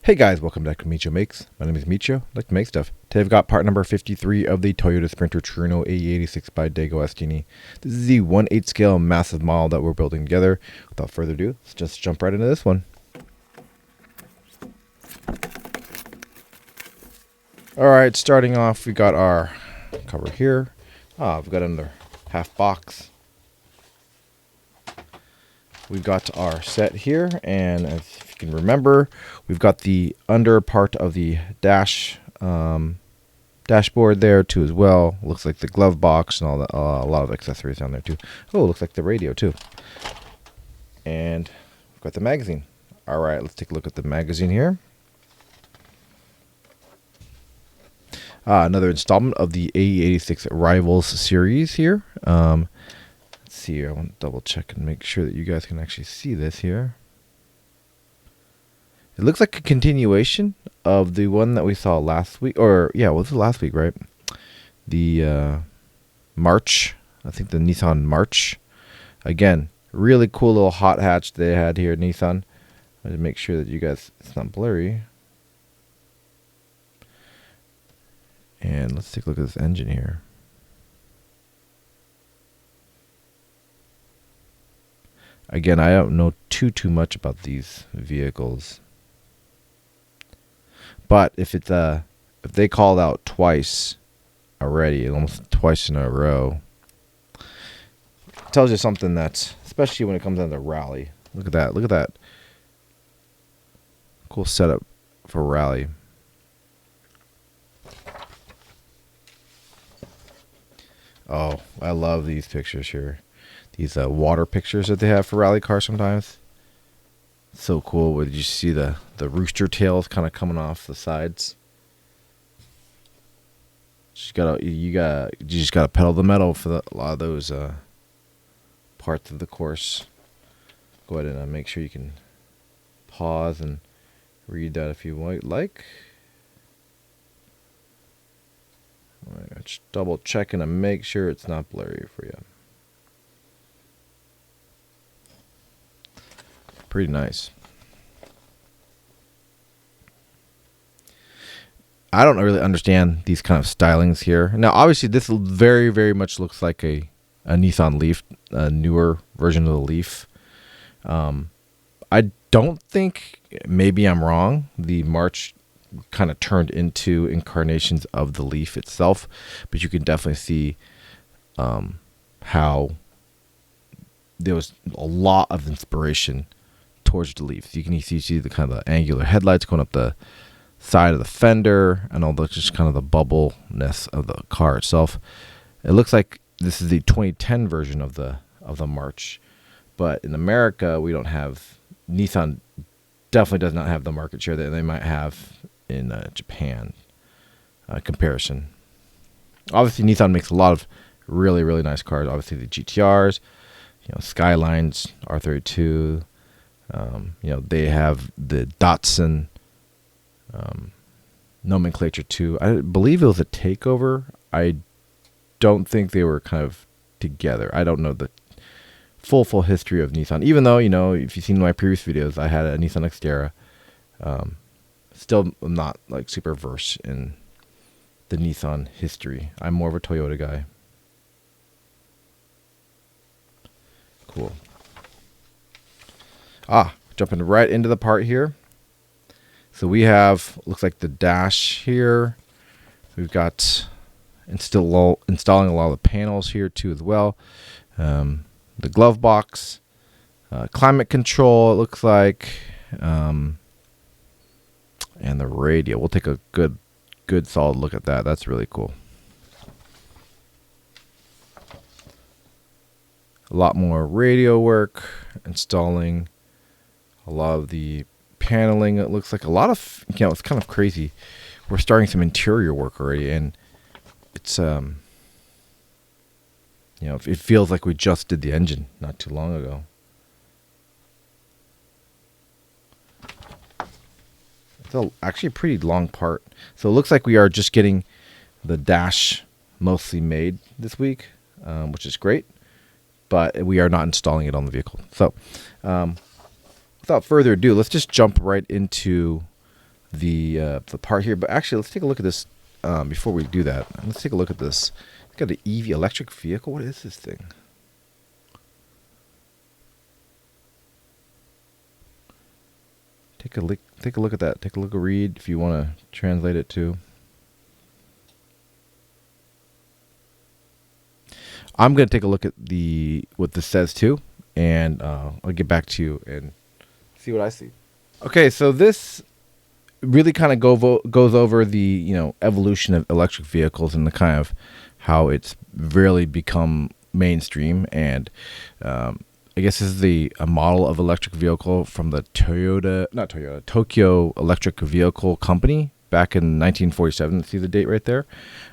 Hey guys, welcome back to Micho Makes. My name is Micho. I like to make stuff. Today I've got part number 53 of the Toyota Sprinter Trueno AE86 by DeAgostini. This is the 1/8 scale massive model that we're building together. Without further ado, let's just jump right into this one. Alright, starting off, we got our cover here. We've got another half box. We've got our set here, and as you can remember, we've got the under part of the dashboard there too as well. Looks like the glove box and all that. A lot of accessories down there too. Oh, looks like the radio too. And we've got the magazine. All right, let's take a look at the magazine here. Another installment of the AE86 Rivals series here. Let's see here. I want to double check and make sure that you guys can actually see this here. It looks like a continuation of the one that we saw last week. Or, yeah, was it last week, right? The March. I think the Nissan March. Again, really cool little hot hatch they had here at Nissan. I had to make sure that you guys, it's not blurry. And let's take a look at this engine here. Again, I don't know too much about these vehicles. But if they called out twice already, almost twice in a row, it tells you something that's, especially when it comes down to rally. Look at that. Look at that. Cool setup for rally. Oh, I love these pictures here. These water pictures that they have for rally cars sometimes. So cool. Where you see the rooster tails kind of coming off the sides. You just gotta pedal the metal for a lot of those parts of the course. Go ahead and make sure you can pause and read that if you might like. Just double checking to make sure it's not blurry for you. Pretty nice. I don't really understand these kind of stylings here. Now, obviously, this very, very much looks like a Nissan Leaf, a newer version of the Leaf. I don't think, maybe I'm wrong, the March kind of turned into incarnations of the Leaf itself, but you can definitely see how there was a lot of inspiration towards the Leaf. You can see the kind of the angular headlights going up the side of the fender and all the just kind of the bubbleness of the car itself. It looks like this is the 2010 version of the March, but in America we don't have, Nissan definitely does not have the market share that they might have in Japan comparison. Obviously Nissan makes a lot of really, really nice cars. Obviously the GTRs, Skylines, R32. They have the Datsun nomenclature too. I believe it was a takeover. I don't think they were kind of together. I don't know the full history of Nissan. Even though, if you've seen my previous videos, I had a Nissan Xterra. Still not like super versed in the Nissan history. I'm more of a Toyota guy. Cool. Jumping right into the part here. So we have, looks like the dash here. We've got installing a lot of the panels here too as well. The glove box, climate control, it looks like, and the radio. We'll take a good solid look at that. That's really cool. A lot more radio work, installing a lot of the paneling. It looks like a lot of, it's kind of crazy. We're starting some interior work already, and it's it feels like we just did the engine not too long ago. It's actually a pretty long part. So it looks like we are just getting the dash mostly made this week, which is great, but we are not installing it on the vehicle. So without further ado, let's just jump right into the part here. But actually, let's take a look at this before we do that. Let's take a look at this. It's got an EV, electric vehicle. What is this thing? Take a look. Take a look at that. Take a look. Read if you want to translate it too. I'm gonna take a look at what this says too, and I'll get back to you and see what I see. Okay, so this really kind of goes over the evolution of electric vehicles and the kind of how it's really become mainstream. And I guess this is a model of electric vehicle from the Tokyo Electric Vehicle Company back in 1947. See the date right there.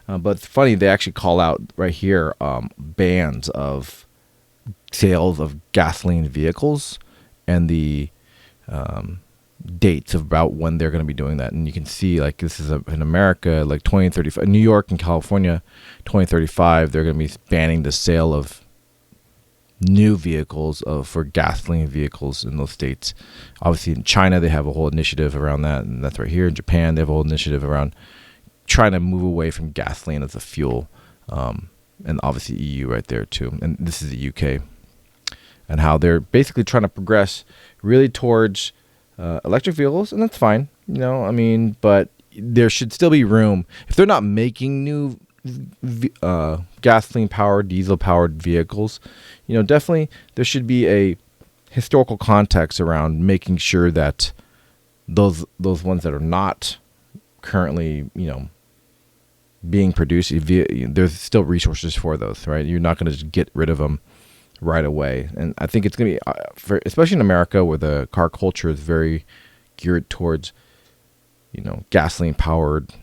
But it's funny, they actually call out right here bans of sales of gasoline vehicles and the dates about when they're going to be doing that. And you can see, like, this is in America, like 2035, New York and California, 2035, they're going to be banning the sale of new vehicles for gasoline vehicles in those states. Obviously in China, they have a whole initiative around that, and that's right here. In Japan, they have a whole initiative around trying to move away from gasoline as a fuel, and obviously EU right there too. And this is the UK, and how they're basically trying to progress really towards electric vehicles, and that's fine, but there should still be room. If they're not making new gasoline powered, diesel powered vehicles, definitely there should be a historical context around making sure that those ones that are not currently being produced, there's still resources for those, right? You're not going to just get rid of them right away. And I think it's going to be, especially in America, where the car culture is very geared towards, gasoline powered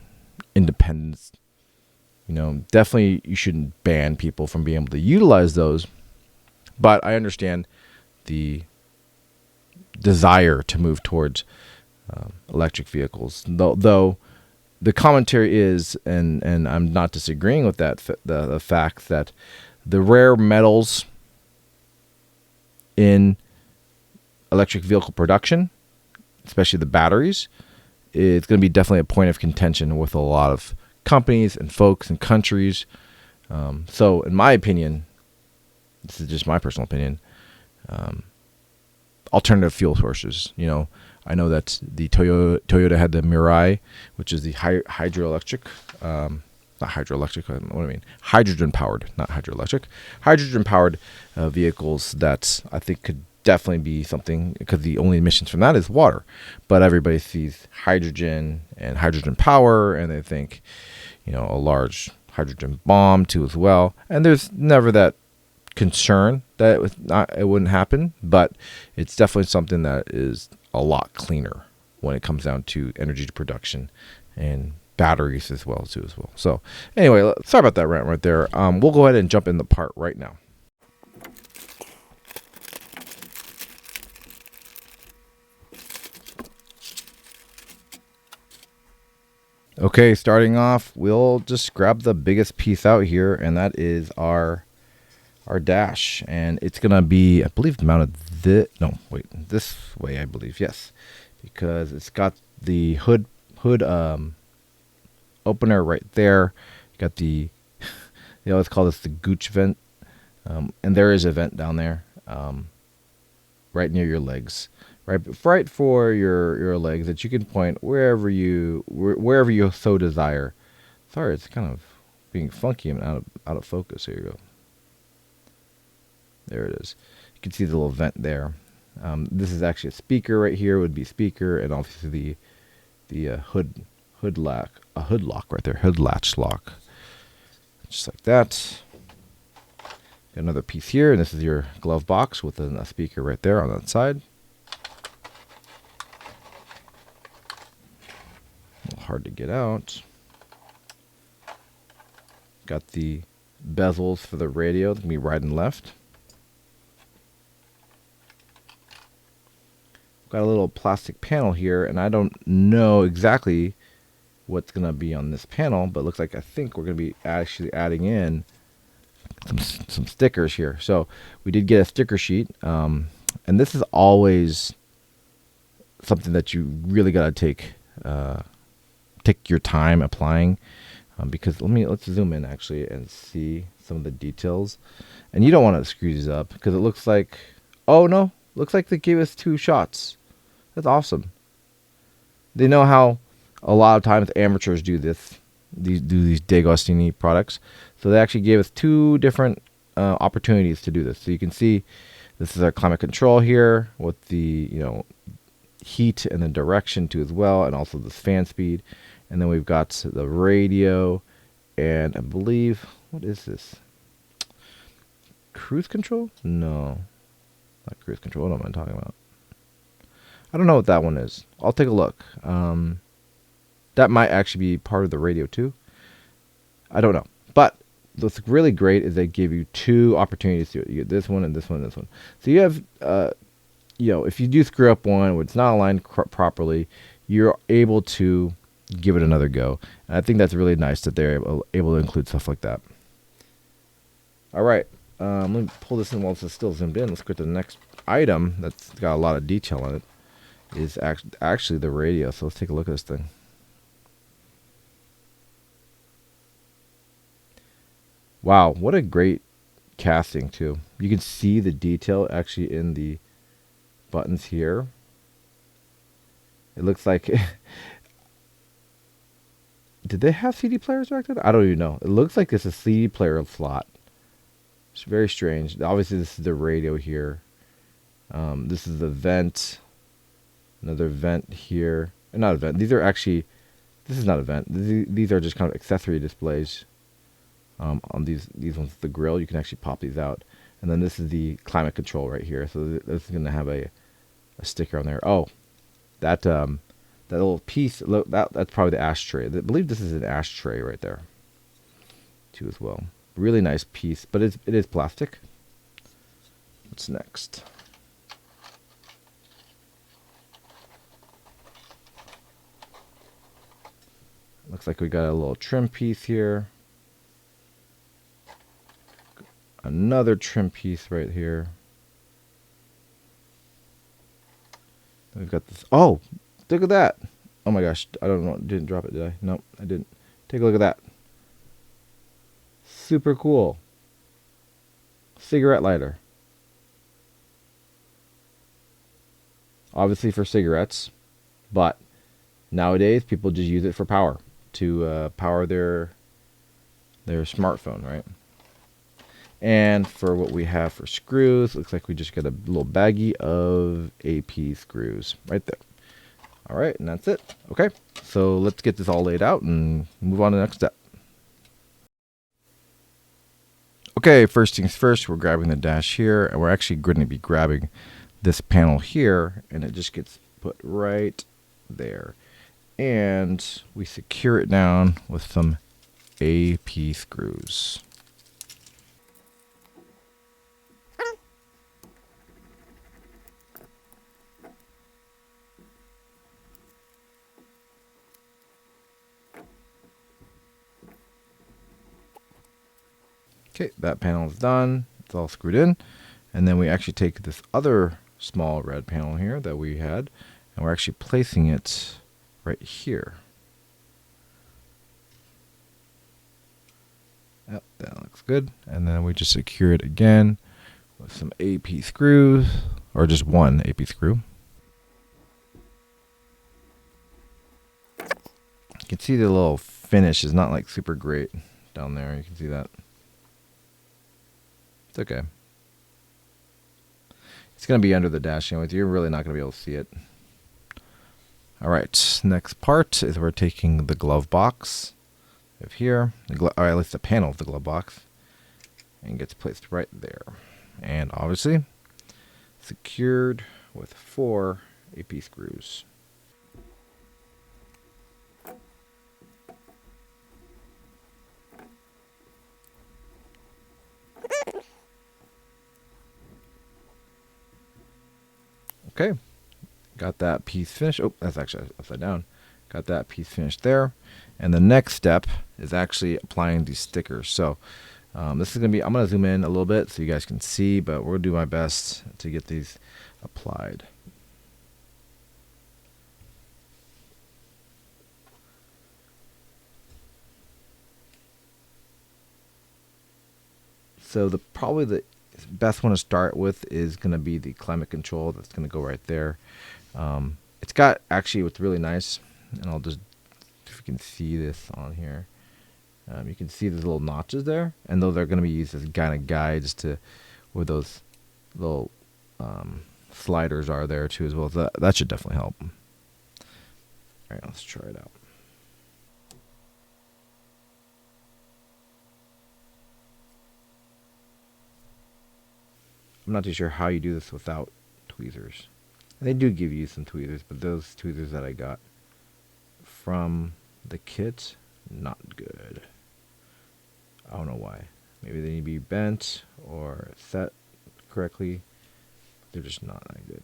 independence. Definitely you shouldn't ban people from being able to utilize those. But I understand the desire to move towards electric vehicles. Though the commentary is, and I'm not disagreeing with that, the fact that the rare metals in electric vehicle production, especially the batteries, it's going to be definitely a point of contention with a lot of companies and folks and countries. So in my opinion, this is just my personal opinion, alternative fuel sources. I know that the Toyota had the Mirai, which is the hydroelectric, not hydroelectric, what do I mean? Hydrogen powered, not hydroelectric. Hydrogen powered vehicles that I think could definitely be something, because the only emissions from that is water. But everybody sees hydrogen and hydrogen power, and they think, a large hydrogen bomb too as well. And there's never that concern that it wouldn't happen, but it's definitely something that is a lot cleaner when it comes down to energy production and batteries as well. So anyway, sorry about that rant right there. We'll go ahead and jump in the part right now. Okay, starting off, we'll just grab the biggest piece out here, and that is our dash. And it's gonna be, I believe, mounted this way, I believe, yes, because it's got the hood opener right there. You got they always call this the gooch vent, and there is a vent down there, right near your legs, right for your legs, that you can point wherever you so desire. Sorry, it's kind of being funky and out of focus. Here you go. There it is. You can see the little vent there. This is actually a speaker right here. Would be speaker, and obviously the hood lock right there, hood latch lock, just like that. Got another piece here, and this is your glove box with a speaker right there on that side. A little hard to get out. Got the bezels for the radio. It's gonna be right and left. Got a little plastic panel here, and I don't know exactly what's gonna be on this panel, but it looks like I think we're gonna be actually adding in some stickers here. So we did get a sticker sheet, and this is always something that you really gotta take take your time applying, because let's zoom in actually and see some of the details. And you don't want to screw these up because it looks like, oh no, looks like they gave us 2 shots. That's awesome. They know how a lot of times amateurs do this. These DeAgostini products. So they actually gave us 2 different opportunities to do this. So you can see this is our climate control here with the heat and the direction too as well, and also this fan speed. And then we've got the radio, and I believe, what is this? Cruise control? No, not cruise control. What am I talking about? I don't know what that one is. I'll take a look. That might actually be part of the radio too. I don't know. But what's really great is they give you 2 opportunities to do it. You get this one and this one and this one. So you have, if you do screw up one where it's not aligned properly, you're able to give it another go. And I think that's really nice that they're able to include stuff like that. All right. Let me pull this in while it's still zoomed in. Let's go to the next item that's got a lot of detail on it. Is actually the radio. So let's take a look at this thing. Wow, what a great casting too. You can see the detail actually in the buttons here. It looks like did they have CD players back then? I don't even know. It looks like it's a CD player slot. It's very strange. Obviously this is the radio here. This is the vent. Another vent here. Not a vent. These are actually, this is not a vent. These are just kind of accessory displays. On these ones, the grill, you can actually pop these out. And then this is the climate control right here. So this is going to have a sticker on there. Oh, that little piece, that's probably the ashtray. I believe this is an ashtray right there too as well. Really nice piece, but it is plastic. What's next? Looks like we got a little trim piece here. Another trim piece right here. We've got this. Oh, look at that. Oh my gosh. I don't know. Didn't drop it, did I? Nope, I didn't. Take a look at that. Super cool. Cigarette lighter. Obviously for cigarettes, but nowadays people just use it for power. To power their smartphone, right? And for what we have for screws, looks like we just got a little baggie of AP screws right there. All right, and that's it. Okay, so let's get this all laid out and move on to the next step. Okay, first things first, we're grabbing the dash here, and we're actually going to be grabbing this panel here, and it just gets put right there. And we secure it down with some AP screws. Okay, that panel is done. It's all screwed in. And then we actually take this other small red panel here that we had, and we're actually placing it right here. Yep, that looks good. And then we just secure it again with some AP screws, or just one AP screw. You can see the little finish is not like super great down there. You can see that. It's okay. It's going to be under the dash anyway. You're really not going to be able to see it. All right, next part is we're taking the glove box of here, or at least the panel of the glove box, and gets placed right there. And obviously secured with 4 AP screws. Okay, got that piece finished. Oh, that's actually upside down. Got that piece finished there. And the next step is actually applying these stickers. So this is going to be, I'm going to zoom in a little bit so you guys can see, but we'll do my best to get these applied. So probably the best one to start with is going to be the climate control. That's going to go right there. It's got actually what's really nice, and I'll just, if you can see this on here, you can see these little notches there, and those are going to be used as kind of guides to where those little sliders are there too as well. So that should definitely help. All right, let's try it out. I'm not too sure how you do this without tweezers. They do give you some tweezers, but those tweezers that I got from the kit, not good. I don't know why. Maybe they need to be bent or set correctly. They're just not that good.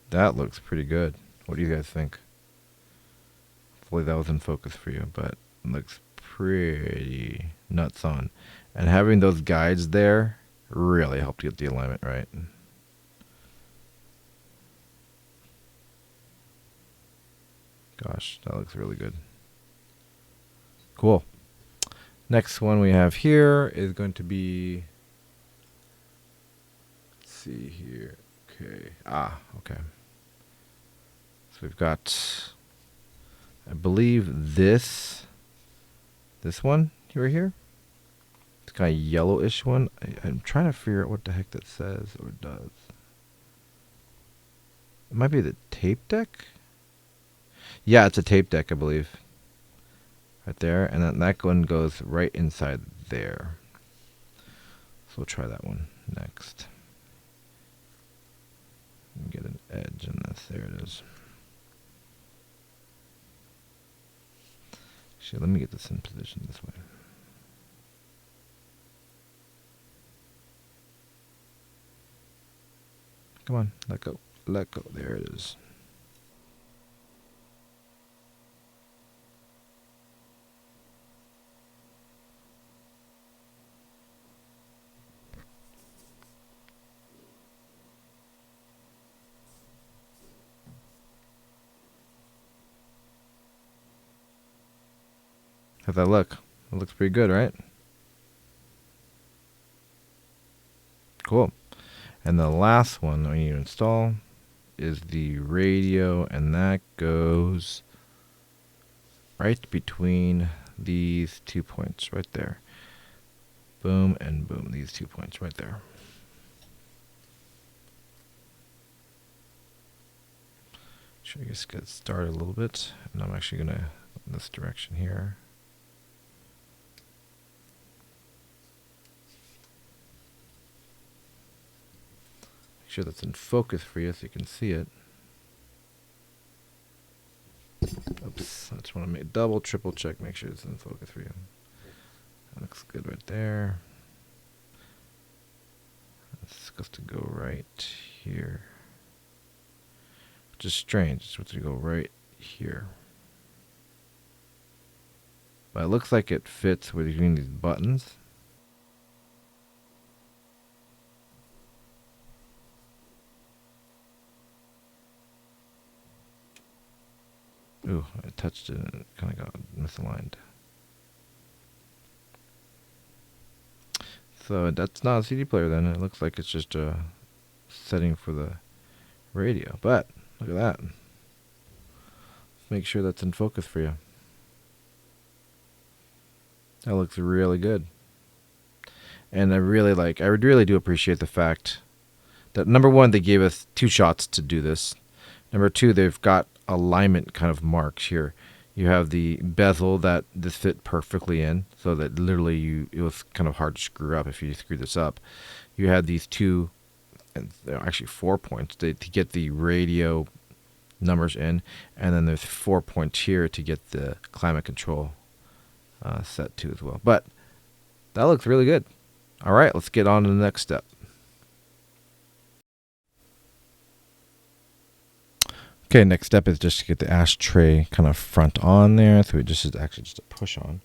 That looks pretty good. What do you guys think? Hopefully that was in focus for you, but it looks pretty nuts on. And having those guides there really helped get the alignment right. Gosh, that looks really good. Cool. Next one we have here is going to be, let's see here. Okay. Okay. So we've got, I believe this one right here. It's kind of yellowish one. I'm trying to figure out what the heck that says or does. It might be the tape deck. Yeah, it's a tape deck, I believe. Right there, and then that one goes right inside there. So we'll try that one next. Get an edge in this. There it is. Actually, let me get this in position this way. Come on, let go. Let go. There it is. How's that look? It looks pretty good, right? Cool. And the last one we need to install is the radio, and that goes right between these 2 points right there. Boom and boom, these 2 points right there. Should we just get started a little bit? And I'm actually going to go in this direction here. Make sure that's in focus for you so you can see it. Oops, I just want to make double, triple check, make sure it's in focus for you. That looks good right there. It's supposed to go right here. Which is strange, it's supposed to go right here. But it looks like it fits between these buttons. Ooh, I touched it and it kind of got misaligned. So that's not a CD player then. It looks like it's just a setting for the radio. But look at that. Let's make sure that's in focus for you. That looks really good. And I would really do appreciate the fact that, number one, they gave us 2 shots to do this. Number 2, they've got alignment kind of marks here. You have the bezel that this fit perfectly in, so that literally it was kind of hard to screw up if you screw this up. You had these 2, and actually 4 points to get the radio numbers in, and then there's 4 points here to get the climate control set to as well. But that looks really good. All right, let's get on to the next step. Okay, next step is just to get the ashtray kind of front on there. So it just is actually just a push on.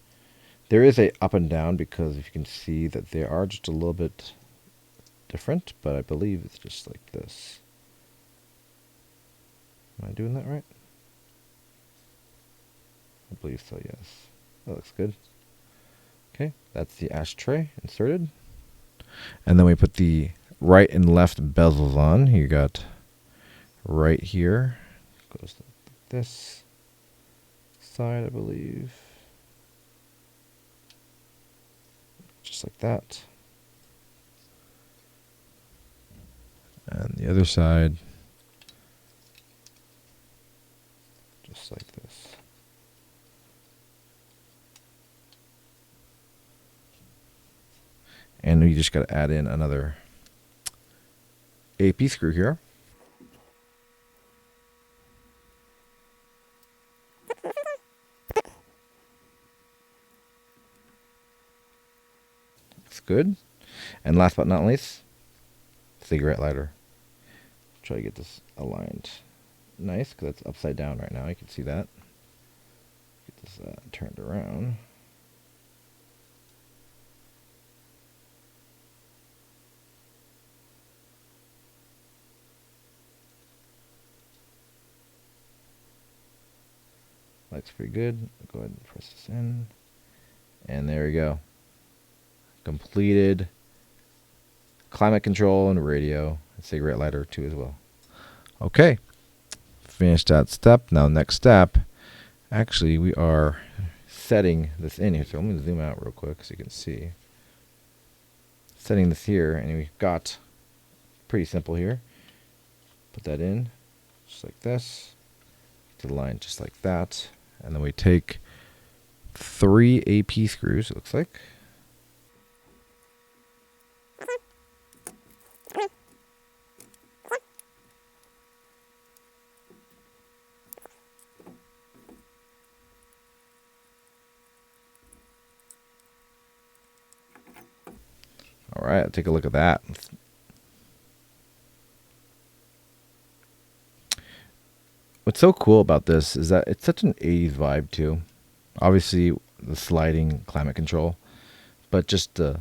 There is a up and down because if you can see that they are just a little bit different, but I believe it's just like this. Am I doing that right? I believe so, yes. That looks good. Okay, that's the ashtray inserted. And then we put the right and left bezels on. You got right here. Goes like this side, I believe. Just like that. And the other side, just like this. And you just got to add in another AP screw here. Looks good. And last but not least, cigarette lighter. Try to get this aligned nice because it's upside down right now. You can see that. Get this turned around. Looks pretty good. Go ahead and press this in. And there we go. Completed climate control and radio. And cigarette lighter too as well. Okay. Finished that step. Now next step. Actually, we are setting this in here. So let me zoom out real quick so you can see. Setting this here. And we've got pretty simple here. Put that in. Just like this. Get the line just like that. And then we take 3 AP screws, it looks like. All right, take a look at that. What's so cool about this is that it's such an 80s vibe too. Obviously the sliding climate control, but just the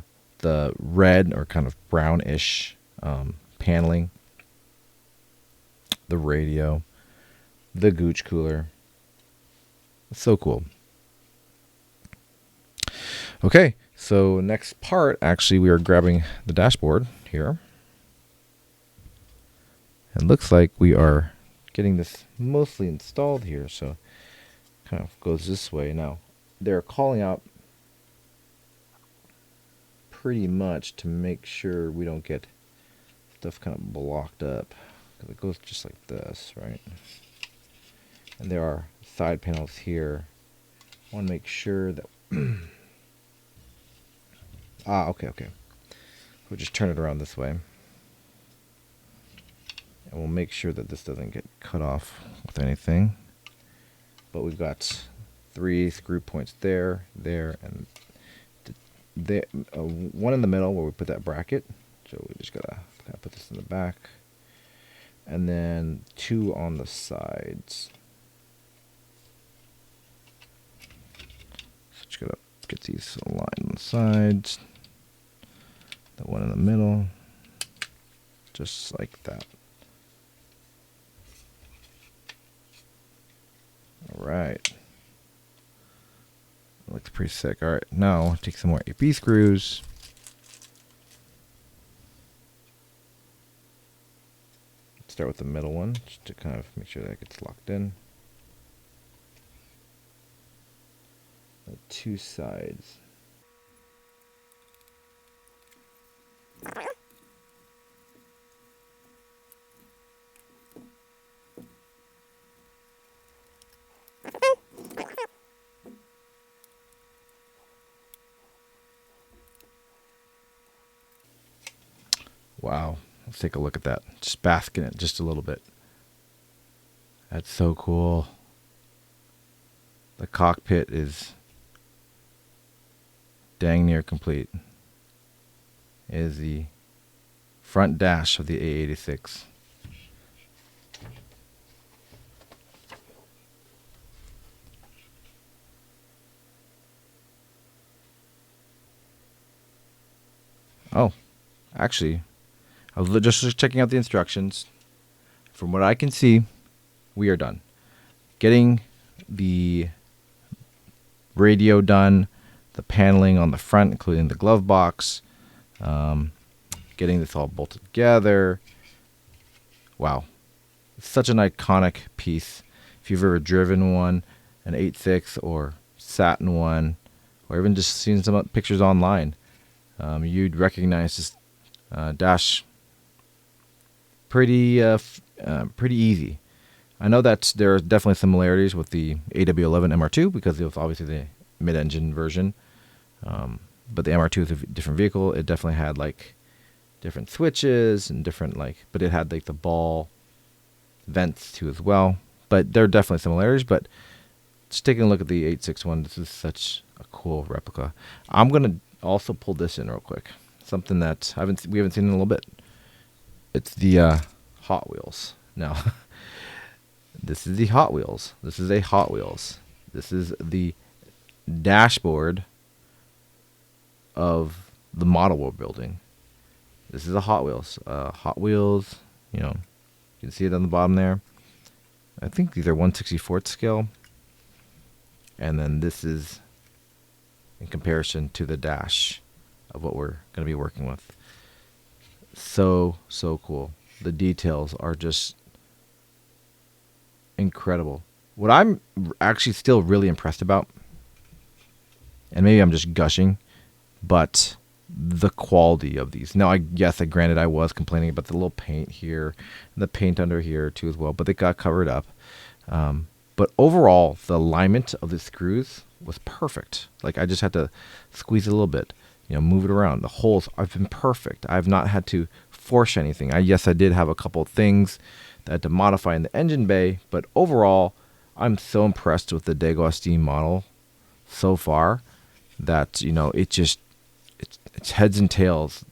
red or kind of brownish paneling, the radio, the gooch cooler. It's so cool. Okay, so next part, actually we are grabbing the dashboard here. It looks like we are getting this mostly installed here, so kind of goes this way. Now they're calling out pretty much to make sure we don't get stuff kind of blocked up, because it goes just like this, right? And there are side panels here. I want to make sure that okay. We'll just turn it around this way. And we'll make sure that this doesn't get cut off with anything. But we've got 3 screw points there, and there, one in the middle where we put that bracket. So we just gotta kind of put this in the back. And then 2 on the sides. So just gotta get these aligned on the sides. The one in the middle. Just like that. Alright. Looks pretty sick. Alright, now take some more AP screws. Start with the middle one, just to kind of make sure that gets locked in. The 2 sides. Wow, let's take a look at that. Just bask in it just a little bit. That's so cool. The cockpit is dang near complete, is the front dash of the AE86. Oh, actually, I was just checking out the instructions. From what I can see, we are done. Getting the radio done, the paneling on the front, including the glove box, getting this all bolted together. Wow. It's such an iconic piece. If you've ever driven one, an 86 or sat in one, or even just seen some pictures online, you'd recognize this dash pretty easy. I know that there are definitely similarities with the AW11 MR2 because it was obviously the mid-engine version. But the MR2 is a different vehicle. It definitely had like different switches and different but it had like the ball vents too as well. But there are definitely similarities. But just taking a look at the 861, this is such a cool replica. I'm gonna also pull this in real quick. Something that we haven't seen in a little bit. It's the Hot Wheels. Now, this is the Hot Wheels. This is a Hot Wheels. This is the dashboard of the model we're building. This is a Hot Wheels. Hot Wheels, you can see it on the bottom there. I think these are 1/64th scale. And then this is in comparison to the dash of what we're going to be working with. So cool. The details are just incredible. What I'm actually still really impressed about, and maybe I'm just gushing, but the quality of these. Now, granted, I was complaining about the little paint here, and the paint under here too as well, but they got covered up. But overall, the alignment of the screws was perfect. Like, I just had to squeeze it a little bit, move it around. The holes have been perfect. I've not had to force anything. I did have a couple of things that I had to modify in the engine bay, but overall, I'm so impressed with the DeAgostini model so far that, it's heads and tails,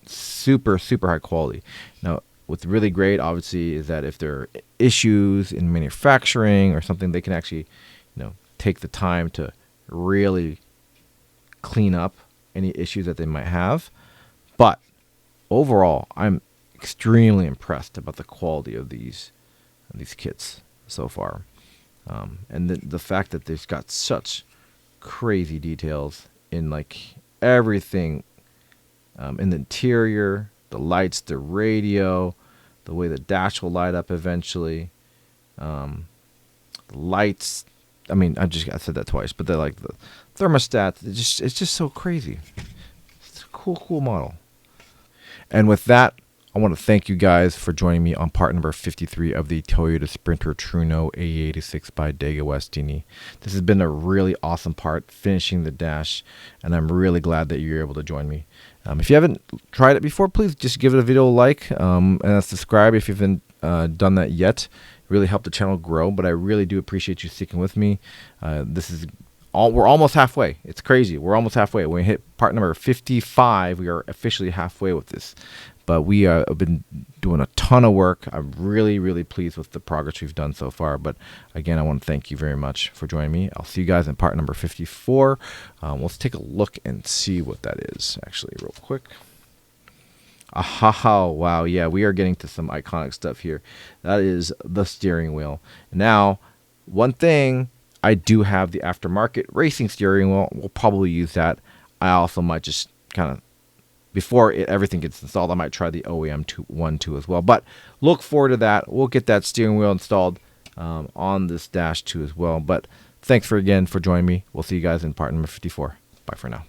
super high quality. Now, what's really great, obviously, is that if there are issues in manufacturing or something, they can actually, take the time to really clean up any issues that they might have. But overall, I'm extremely impressed about the quality of these kits so far, and the fact that they've got such crazy details in everything, in the interior, the lights, the radio, the way the dash will light up eventually, the lights. I mean, I said that twice, but they're like the thermostats. It's just so crazy. It's a cool model. And with that, I want to thank you guys for joining me on part number 53 of the Toyota Sprinter Trueno AE86 by DeAgostini. This has been a really awesome part, finishing the dash, and I'm really glad that you're able to join me. If you haven't tried it before, please just give it a video like, and subscribe if you haven't done that yet. It really helped the channel grow, but I really do appreciate you sticking with me. We're almost halfway. It's crazy. We're almost halfway. When we hit part number 55, we are officially halfway with this. But we have been doing a ton of work. I'm really pleased with the progress we've done so far. But again, I want to thank you very much for joining me. I'll see you guys in part number 54. Let's take a look and see what that is, actually, real quick. Wow, yeah, we are getting to some iconic stuff here. That is the steering wheel. Now, one thing, I do have the aftermarket racing steering wheel. We'll probably use that. I also might just kind of, before everything gets installed, I might try the OEM one too as well. But look forward to that. We'll get that steering wheel installed on this dash too as well. But thanks again for joining me. We'll see you guys in part number 54. Bye for now.